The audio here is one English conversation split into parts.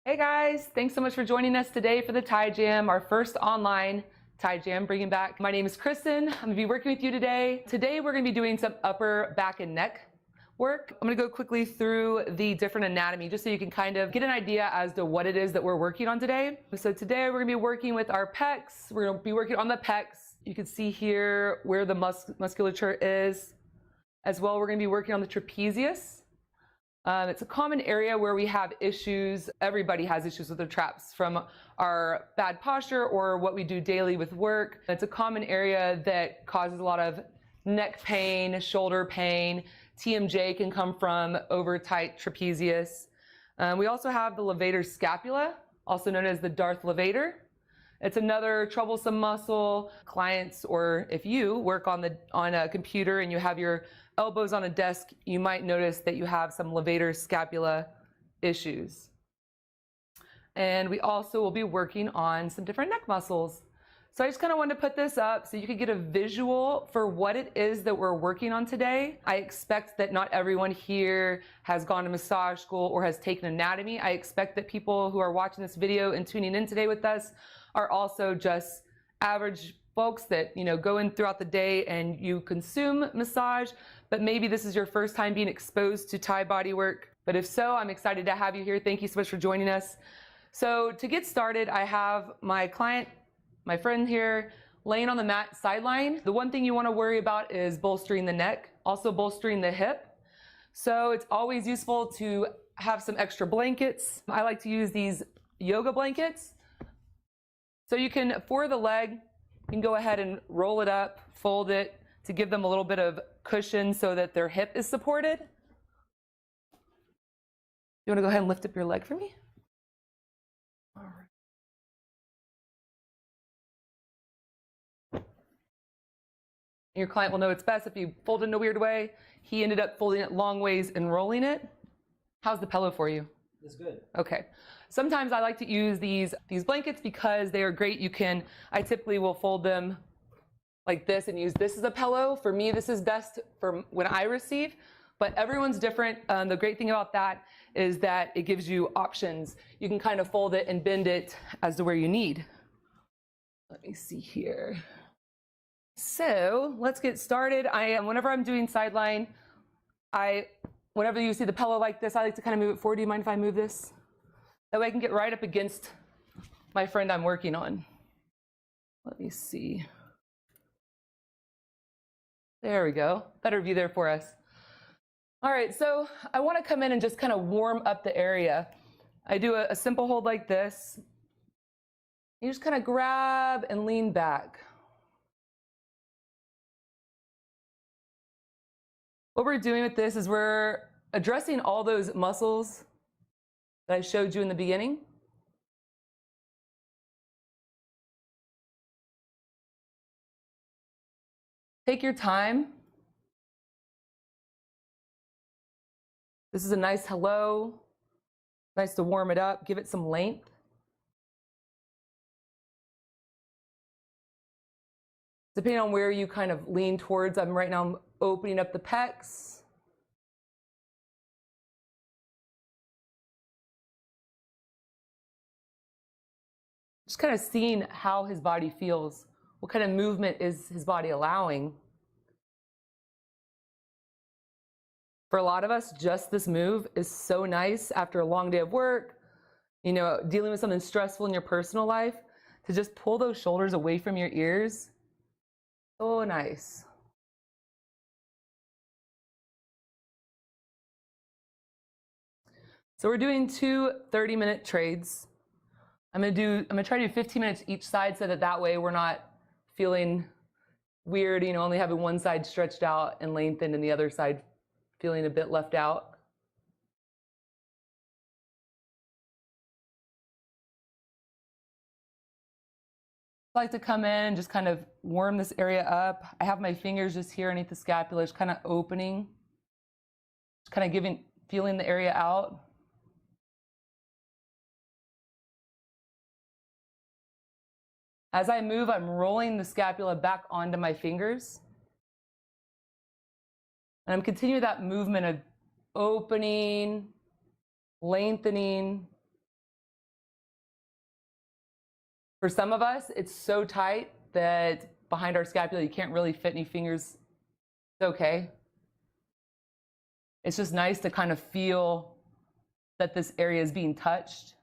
Hey guys, thanks so much for joining us today for the Tie Jam, our first online Tie Jam, bringing back. My name is Kristen. I'm gonna be working with you today. Today we're gonna be doing some upper back and neck work. I'm gonna go quickly through the different anatomy just so you can kind of get an idea as to what it is that we're working on today. So today we're gonna be working with our pecs. We're gonna be working on the pecs. You can see here where the musculature is. As well, we're gonna be working on the trapezius. It's a common area where we have issues. Everybody has issues with their traps, from our bad posture or what we do daily with work. It's a common area that causes a lot of neck pain, shoulder pain. TMJ can come from over tight trapezius. We also have the levator scapula, also known as the Darth Levator. It's another troublesome muscle. Clients, or if you work on a computer and you have your elbows on a desk, you might notice that you have some levator scapula issues. And we also will be working on some different neck muscles. So I just kind of wanted to put this up so you could get a visual for what it is that we're working on today. I expect that not everyone here has gone to massage school or has taken anatomy. I expect that people who are watching this video and tuning in today with us are also just average folks that, go in throughout the day and you consume massage, but maybe this is your first time being exposed to Thai body work. But if so, I'm excited to have you here. Thank you so much for joining us. So to get started, I have my client, my friend here, laying on the mat sideline. The one thing you want to worry about is bolstering the neck, also bolstering the hip. So it's always useful to have some extra blankets. I like to use these yoga blankets. So you can, for the leg, you can go ahead and roll it up, fold it to give them a little bit of cushion so that their hip is supported. You want to go ahead and lift up your leg for me? All right. Your client will know it's best if you fold it in a weird way. He ended up folding it long ways and rolling it. How's the pillow for you? It's good. Okay. Sometimes I like to use these blankets because they are great. I typically will fold them like this and use this as a pillow. For me, this is best for when I receive, but everyone's different. The great thing about that is that it gives you options. You can kind of fold it and bend it as to where you need. Let me see here. So let's get started. Whenever I'm doing sideline, whenever you see the pillow like this, I like to kind of move it forward. Do you mind if I move this? That way I can get right up against my friend I'm working on. Let me see. There we go. Better view there for us. All right, so I want to come in and just kind of warm up the area. I do a simple hold like this. You just kind of grab and lean back. What we're doing with this is we're addressing all those muscles that I showed you in the beginning. Take your time. This is a nice hello. Nice to warm it up, give it some length. Depending on where you kind of lean towards, right now I'm opening up the pecs. Just kind of seeing how his body feels. What kind of movement is his body allowing? For a lot of us, just this move is so nice after a long day of work, dealing with something stressful in your personal life, to just pull those shoulders away from your ears. So nice. So we're doing two 30-minute trades. I'm gonna try to do 15 minutes each side so that way we're not feeling weird, only having one side stretched out and lengthened and the other side feeling a bit left out. I like to come in and just kind of warm this area up. I have my fingers just here underneath the scapula, just kind of opening, just kind of feeling the area out. As I move, I'm rolling the scapula back onto my fingers. And I'm continuing that movement of opening, lengthening, For some of us, it's so tight that behind our scapula, you can't really fit any fingers. It's okay. It's just nice to kind of feel that this area is being touched.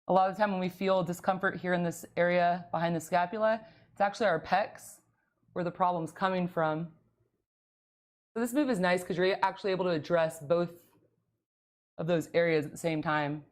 A lot of the time when we feel discomfort here in this area behind the scapula, it's actually our pecs where the problem's coming from. So this move is nice because you're actually able to address both of those areas at the same time.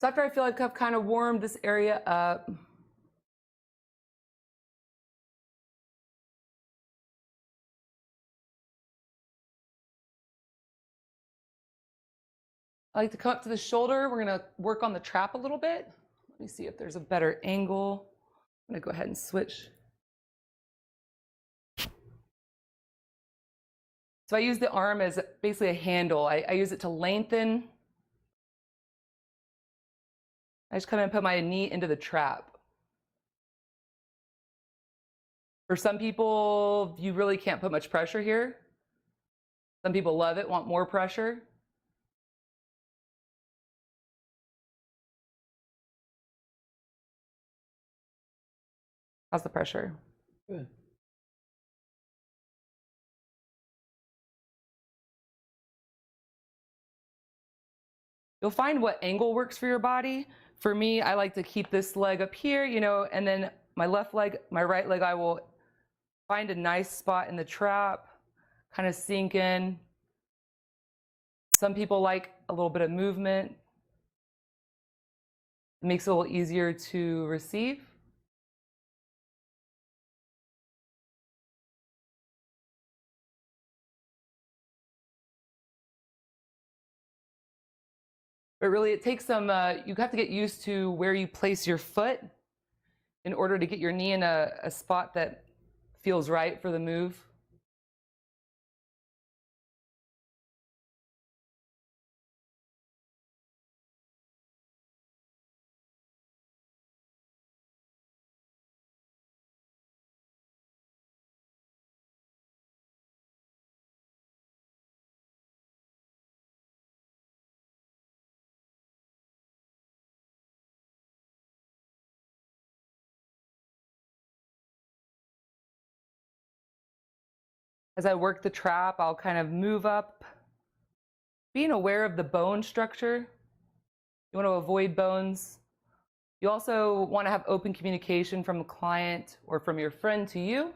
So after I feel like I've kind of warmed this area up, I like to come up to the shoulder. We're going to work on the trap a little bit. Let me see if there's a better angle. I'm going to go ahead and switch. So I use the arm as basically a handle. I use it to lengthen. I just come in and put my knee into the trap. For some people, you really can't put much pressure here. Some people love it, want more pressure. How's the pressure? Good. You'll find what angle works for your body. For me, I like to keep this leg up here, you know, and then my left leg, my right leg, I will find a nice spot in the trap, kind of sink in. Some people like a little bit of movement. It makes it a little easier to receive. But really, it takes some, you have to get used to where you place your foot in order to get your knee in a spot that feels right for the move. As I work the trap, I'll kind of move up, being aware of the bone structure. You want to avoid bones. You also want to have open communication from the client or from your friend to you.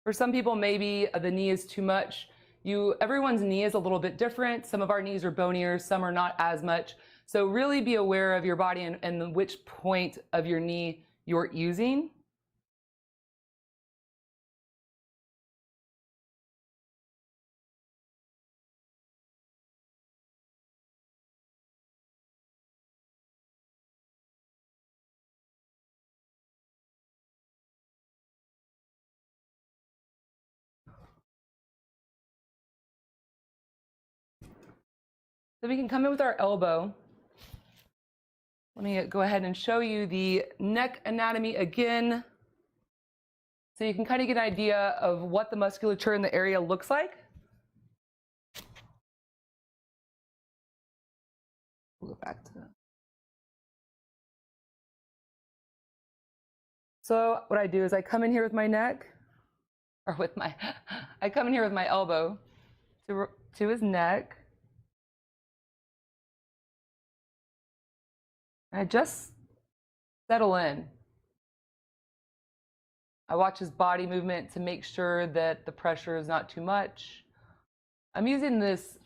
For some people, maybe the knee is too much. Everyone's knee is a little bit different. Some of our knees are bonier, some are not as much. So really be aware of your body and which point of your knee you're using. So we can come in with our elbow. Let me go ahead and show you the neck anatomy again. So you can kind of get an idea of what the musculature in the area looks like. We'll go back to that. So what I do is I come in here with my neck, or I come in here with my elbow to his neck. I just settle in. I watch his body movement to make sure that the pressure is not too much. I'm using this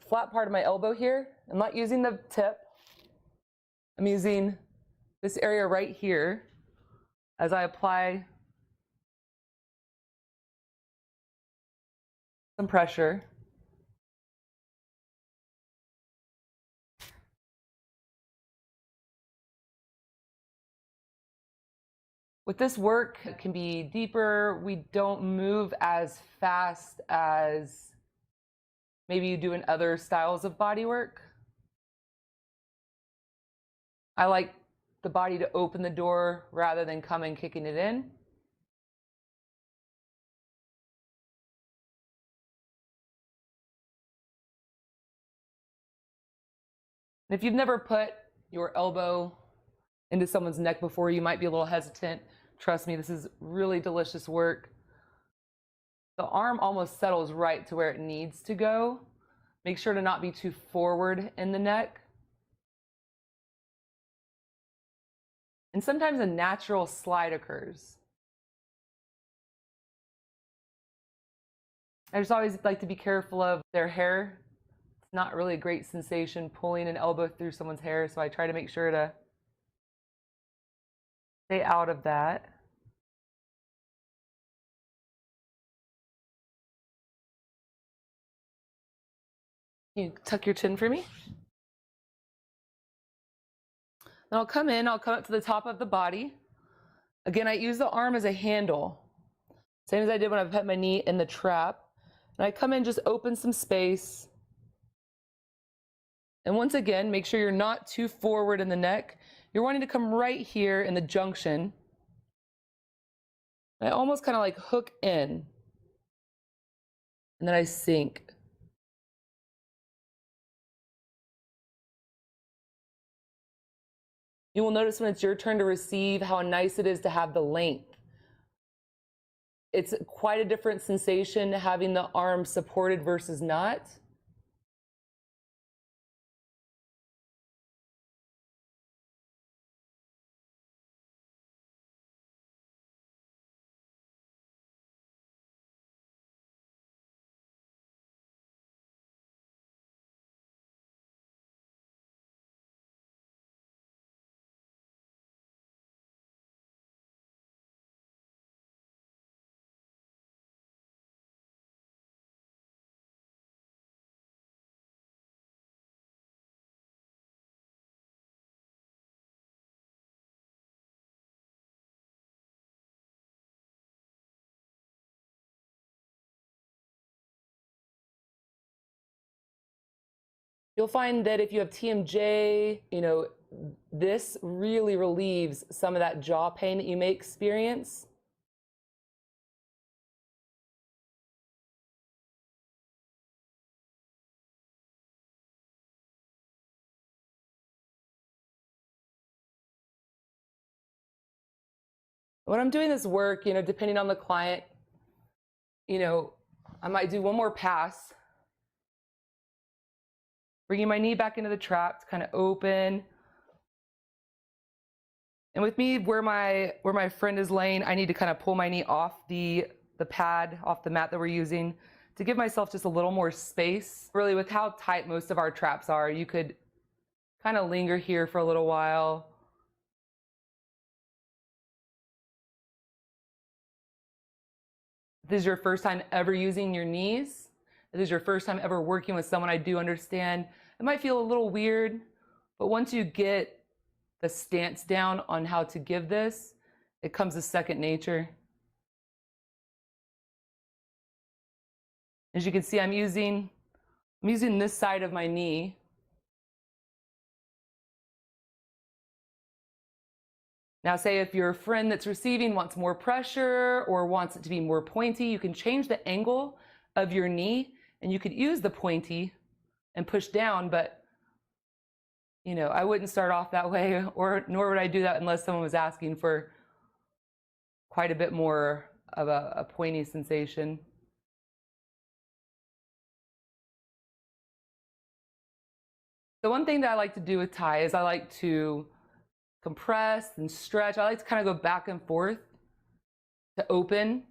flat part of my elbow here. I'm not using the tip. I'm using this area right here as I apply some pressure. With this work, it can be deeper. We don't move as fast as maybe you do in other styles of body work. I like the body to open the door rather than coming kicking it in. And if you've never put your elbow into someone's neck before, you might be a little hesitant. Trust me, this is really delicious work. The arm almost settles right to where it needs to go. Make sure to not be too forward in the neck. And sometimes a natural slide occurs. I just always like to be careful of their hair. It's not really a great sensation pulling an elbow through someone's hair, so I try to make sure to stay out of that. You tuck your chin for me. Then I'll come up to the top of the body. Again, I use the arm as a handle. Same as I did when I put my knee in the trap. And I come in, just open some space. And once again, make sure you're not too forward in the neck. You're wanting to come right here in the junction. I almost kind of like hook in. And then I sink. You will notice when it's your turn to receive how nice it is to have the length. It's quite a different sensation having the arm supported versus not. You'll find that if you have TMJ, this really relieves some of that jaw pain that you may experience. When I'm doing this work, depending on the client, I might do one more pass. Bringing my knee back into the trap to kind of open. And with me, where my friend is laying, I need to kind of pull my knee off the pad, off the mat that we're using, to give myself just a little more space. Really, with how tight most of our traps are, you could kind of linger here for a little while. If this is your first time ever using your knees, if this is your first time ever working with someone, I do understand it might feel a little weird, but once you get the stance down on how to give this, it comes as second nature. As you can see, I'm using this side of my knee. Now, say if your friend that's receiving wants more pressure or wants it to be more pointy, you can change the angle of your knee and you could use the pointy and push down, but I wouldn't start off that way, nor would I do that unless someone was asking for quite a bit more of a pointy sensation. The one thing that I like to do with Thai is I like to compress and stretch. I like to kind of go back and forth to open.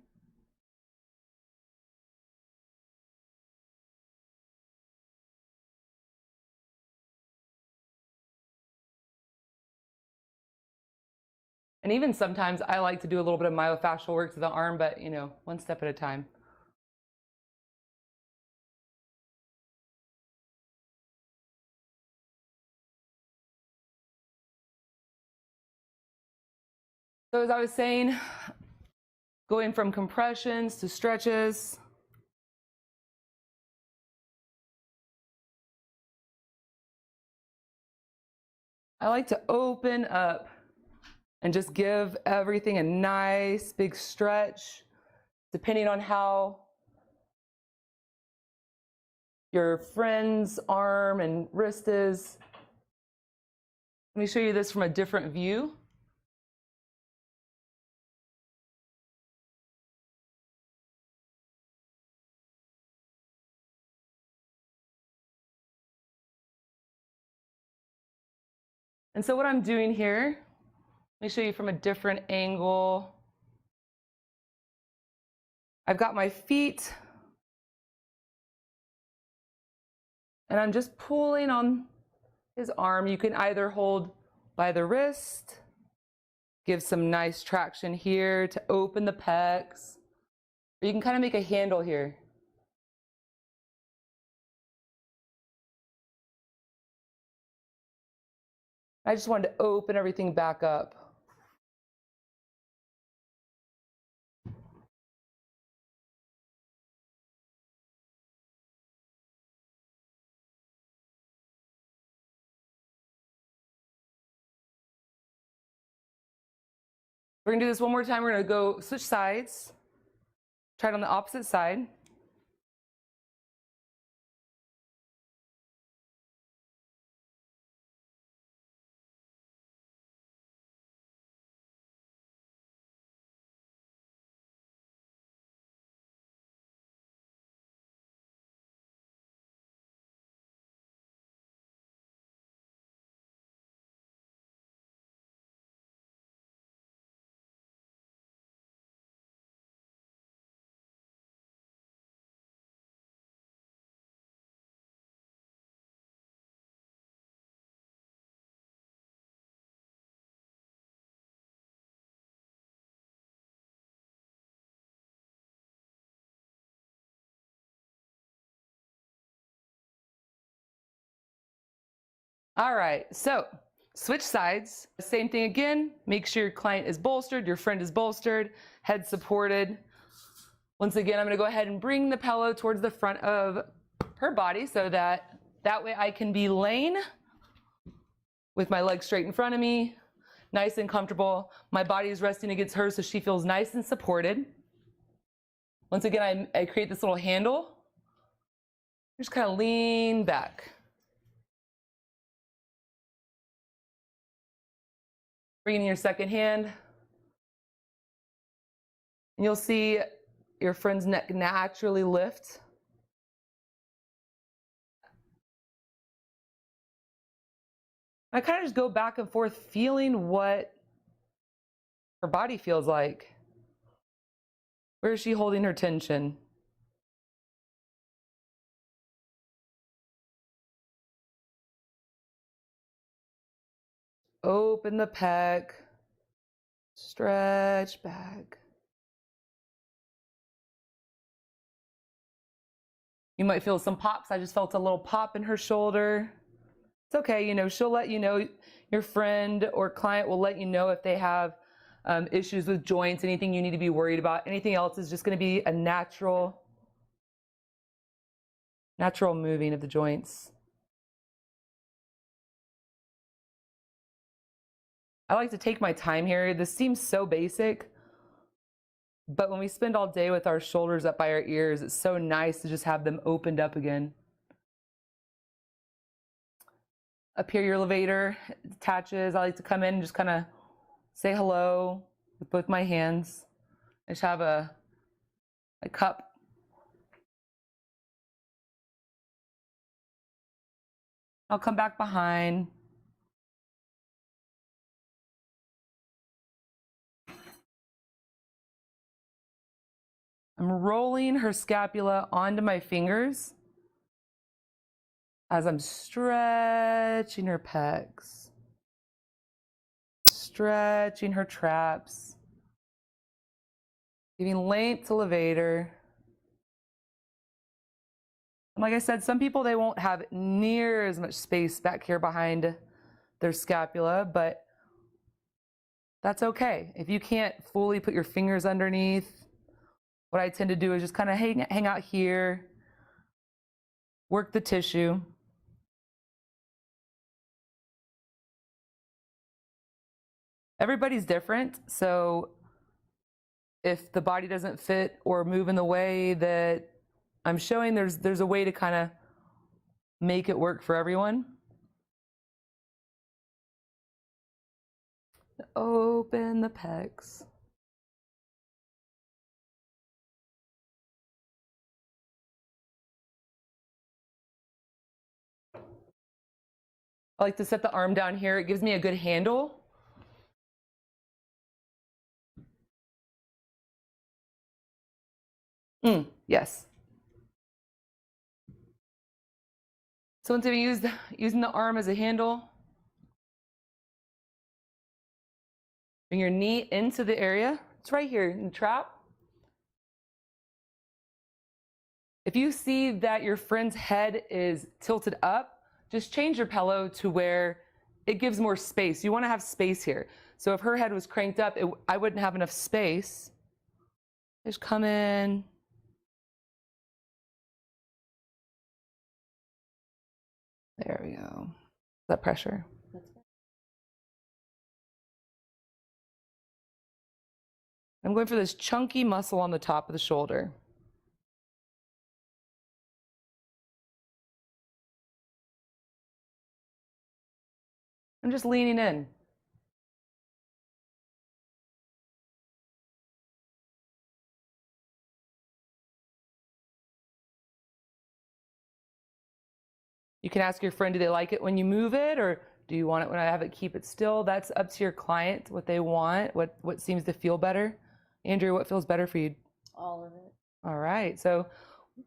And even sometimes I like to do a little bit of myofascial work to the arm, but you know, one step at a time. So as I was saying, going from compressions to stretches. I like to open up and just give everything a nice big stretch, depending on how your friend's arm and wrist is. Let me show you this from a different view. And so what I'm doing here, let me show you from a different angle. I've got my feet and I'm just pulling on his arm. You can either hold by the wrist, give some nice traction here to open the pecs, or you can kind of make a handle here. I just wanted to open everything back up. We're gonna do this one more time. We're gonna go switch sides. Try it on the opposite side. All right, so switch sides. Same thing again. Make sure your client is bolstered, your friend is bolstered, head supported. Once again, I'm gonna go ahead and bring the pillow towards the front of her body so that way I can be laying with my legs straight in front of me, nice and comfortable. My body is resting against her so she feels nice and supported. Once again, I create this little handle. Just kind of lean back. Bring in your second hand. And you'll see your friend's neck naturally lift. I kind of just go back and forth feeling what her body feels like. Where is she holding her tension? Open the pec, stretch back. You might feel some pops. I just felt a little pop in her shoulder. It's okay, you know, she'll let you know, your friend or client will let you know if they have issues with joints, anything you need to be worried about. Anything else is just going to be a natural moving of the joints. I like to take my time here. This seems so basic, but when we spend all day with our shoulders up by our ears, it's so nice to just have them opened up again. Up here, your levator attaches. I like to come in and just kind of say hello with both my hands. I just have a cup. I'll come back behind. I'm rolling her scapula onto my fingers as I'm stretching her pecs. stretching her traps, giving length to levator. And like I said, some people, they won't have near as much space back here behind their scapula, but that's okay. If you can't fully put your fingers underneath, what I tend to do is just kind of hang out here, work the tissue. Everybody's different, so if the body doesn't fit or move in the way that I'm showing, there's a way to kind of make it work for everyone. Open the pecs. I like to set the arm down here. It gives me a good handle. Yes. So once I've using the arm as a handle, bring your knee into the area. It's right here in the trap. If you see that your friend's head is tilted up, just change your pillow to where it gives more space. You want to have space here. So if her head was cranked up, I wouldn't have enough space. Just come in. There we go. That pressure. I'm going for this chunky muscle on the top of the shoulder. I'm just leaning in. You can ask your friend, do they like it when you move it, or do you want it when I have it keep it still? That's up to your client, what they want, what seems to feel better. Andrea, what feels better for you? All of it. All right. So,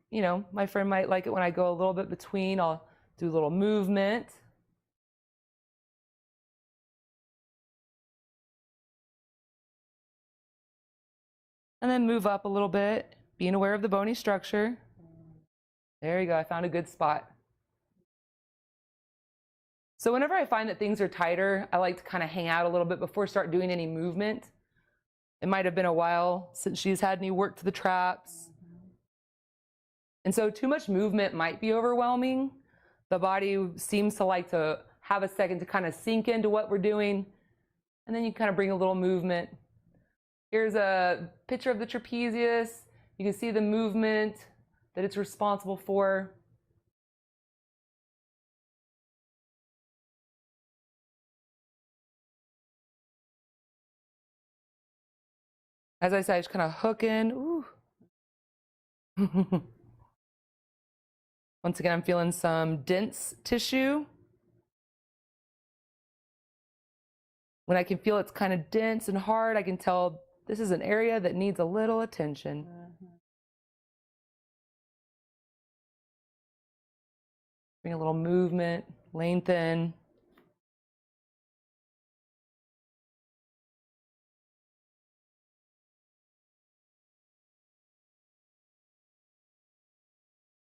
you know, my friend might like it when I go a little bit between. I'll do a little movement. And then move up a little bit, being aware of the bony structure. There you go. I found a good spot. So whenever I find that things are tighter, I like to kind of hang out a little bit before I start doing any movement. It might have been a while since she's had any work to the traps. And so too much movement might be overwhelming. The body seems to like to have a second to kind of sink into what we're doing. And then you kind of bring a little movement. Here's a picture of the trapezius. You can see the movement that it's responsible for. As I said, I just kind of hook in. Ooh. Once again, I'm feeling some dense tissue. When I can feel it's kind of dense and hard, I can tell this is an area that needs a little attention. Bring a little movement, lengthen.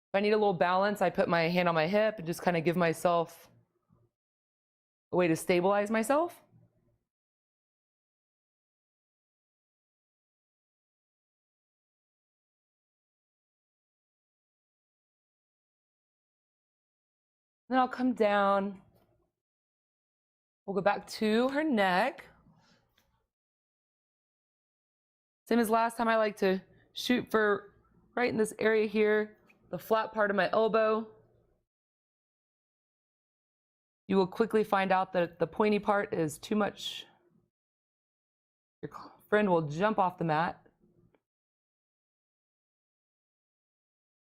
If I need a little balance, I put my hand on my hip and just kind of give myself a way to stabilize myself. Then I'll come down. We'll go back to her neck. Same as last time, I like to shoot for right in this area here, the flat part of my elbow. You will quickly find out that the pointy part is too much. Your friend will jump off the mat.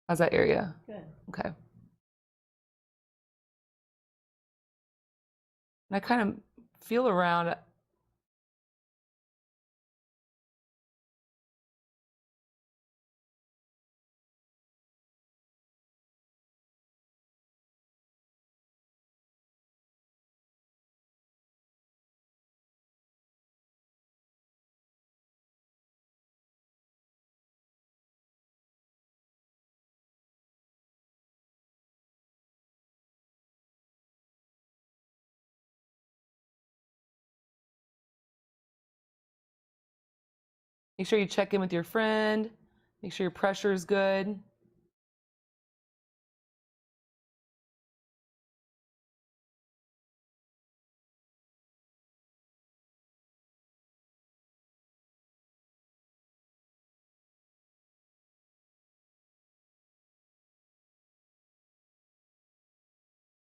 How's that area? Good. Okay. And I kind of feel around. Make sure you check in with your friend. Make sure your pressure is good.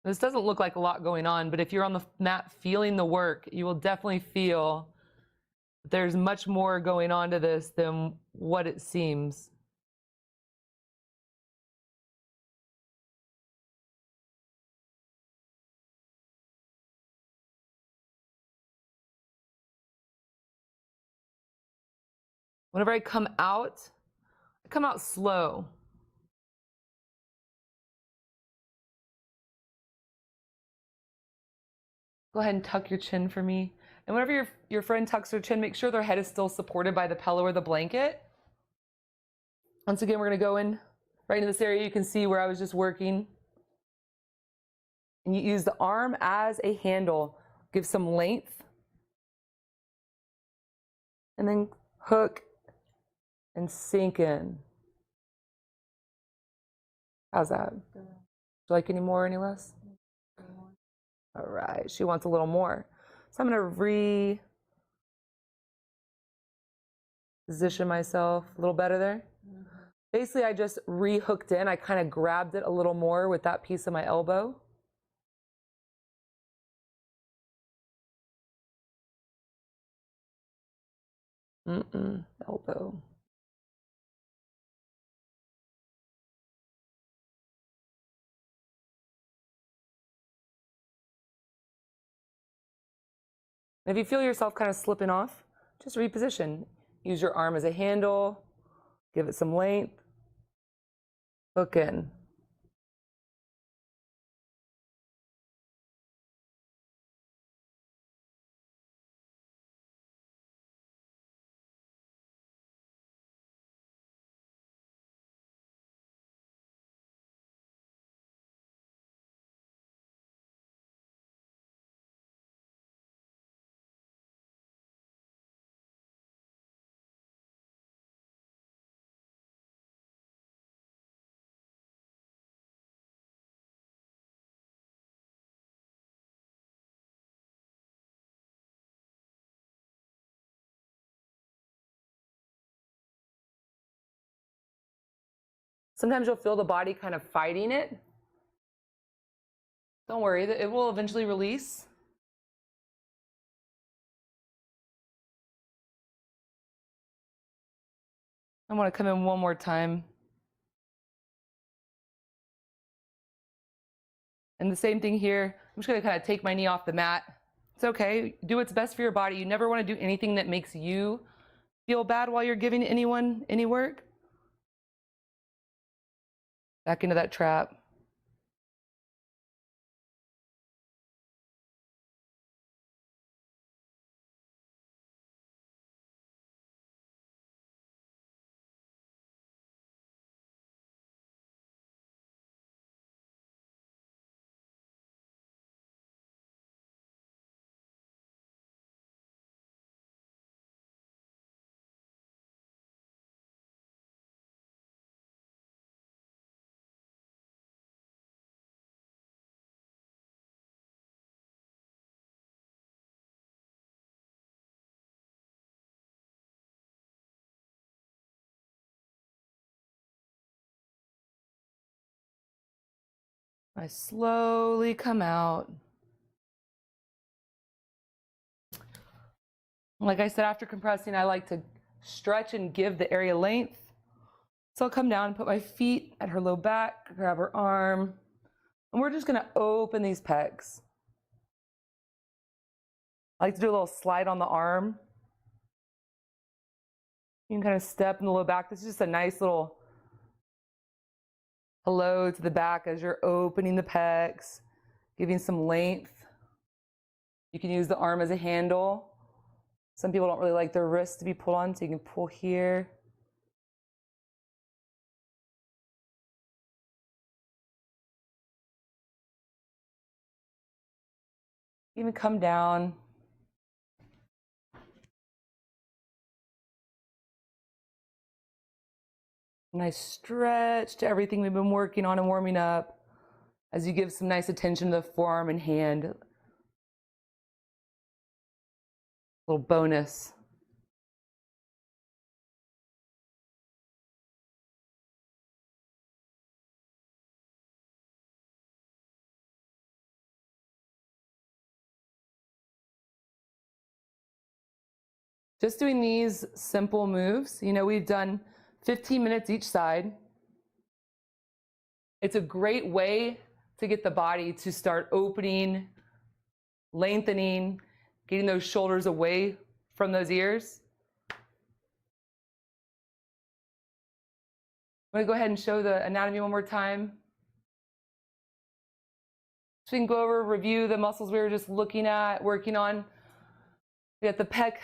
This doesn't look like a lot going on, but if you're on the mat feeling the work, you will definitely feel there's much more going on to this than what it seems. Whenever I come out slow. Go ahead and tuck your chin for me. And whenever your friend tucks their chin, make sure their head is still supported by the pillow or the blanket. Once again, we're going to go in right in this area. You can see where I was just working. And you use the arm as a handle. Give some length. And then hook and sink in. How's that? Would you like any more or any less? All right, she wants a little more. So I'm going to reposition myself a little better there. Basically, I just re-hooked in. I kind of grabbed it a little more with that piece of my elbow. Elbow. If you feel yourself kind of slipping off, just reposition. Use your arm as a handle, give it some length, hook in. Sometimes you'll feel the body kind of fighting it. Don't worry, it will eventually release. I want to come in one more time. And the same thing here. I'm just going to kind of take my knee off the mat. It's okay. Do what's best for your body. You never want to do anything that makes you feel bad while you're giving anyone any work. Back into that trap. I slowly come out. Like I said, after compressing, I like to stretch and give the area length. So I'll come down and put my feet at her low back, grab her arm, and we're just going to open these pecs. I like to do a little slide on the arm. You can kind of step in the low back. This is just a nice little hello to the back as you're opening the pecs, giving some length. You can use the arm as a handle. Some people don't really like their wrists to be pulled on, so you can pull here. Even come down. Nice stretch to everything we've been working on and warming up as you give some nice attention to the forearm and hand. Little bonus. Just doing these simple moves, you know, we've done 15 minutes each side. It's a great way to get the body to start opening, lengthening, getting those shoulders away from those ears. I'm going to go ahead and show the anatomy one more time. So we can go over, review the muscles we were just looking at, working on. We got the pec.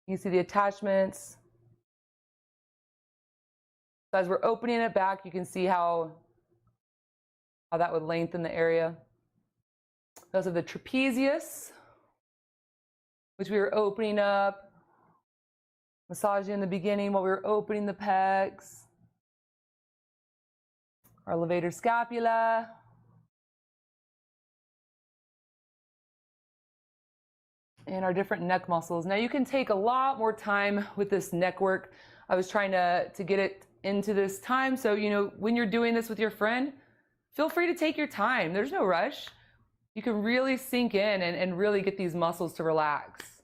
You can see the attachments. So as we're opening it back, you can see how that would lengthen the area. Those are the trapezius, which we were opening up, massaging in the beginning while we were opening the pecs. Our levator scapula. And our different neck muscles. Now you can take a lot more time with this neck work. I was trying to get it into this time. So, you know, when you're doing this with your friend, feel free to take your time. There's no rush. You can really sink in and really get these muscles to relax.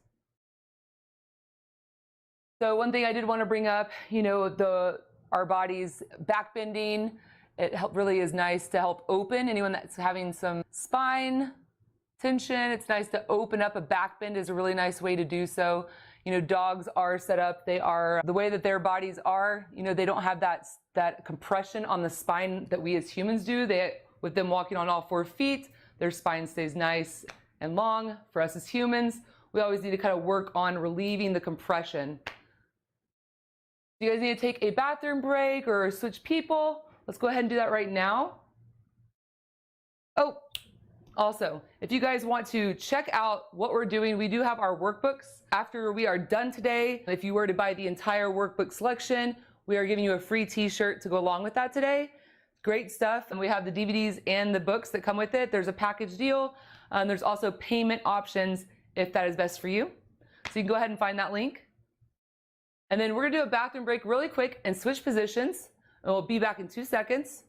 So one thing I did want to bring up, you know, our body's back bending. It really is nice to help open anyone that's having some spine tension. It's nice to open up. A back bend is a really nice way to do so. You know, dogs are set up, they are, the way that their bodies are, you know, they don't have that compression on the spine that we as humans do. With them walking on all 4 feet, their spine stays nice and long. For us as humans, we always need to kind of work on relieving the compression. If you guys need to take a bathroom break or switch people, let's go ahead and do that right now. Oh, also, if you guys want to check out what we're doing, we do have our workbooks. After we are done today, if you were to buy the entire workbook selection, we are giving you a free t-shirt to go along with that today. Great stuff. And we have the DVDs and the books that come with it. There's a package deal. There's also payment options if that is best for you. So you can go ahead and find that link. And then we're gonna do a bathroom break really quick and switch positions. And we'll be back in 2 seconds.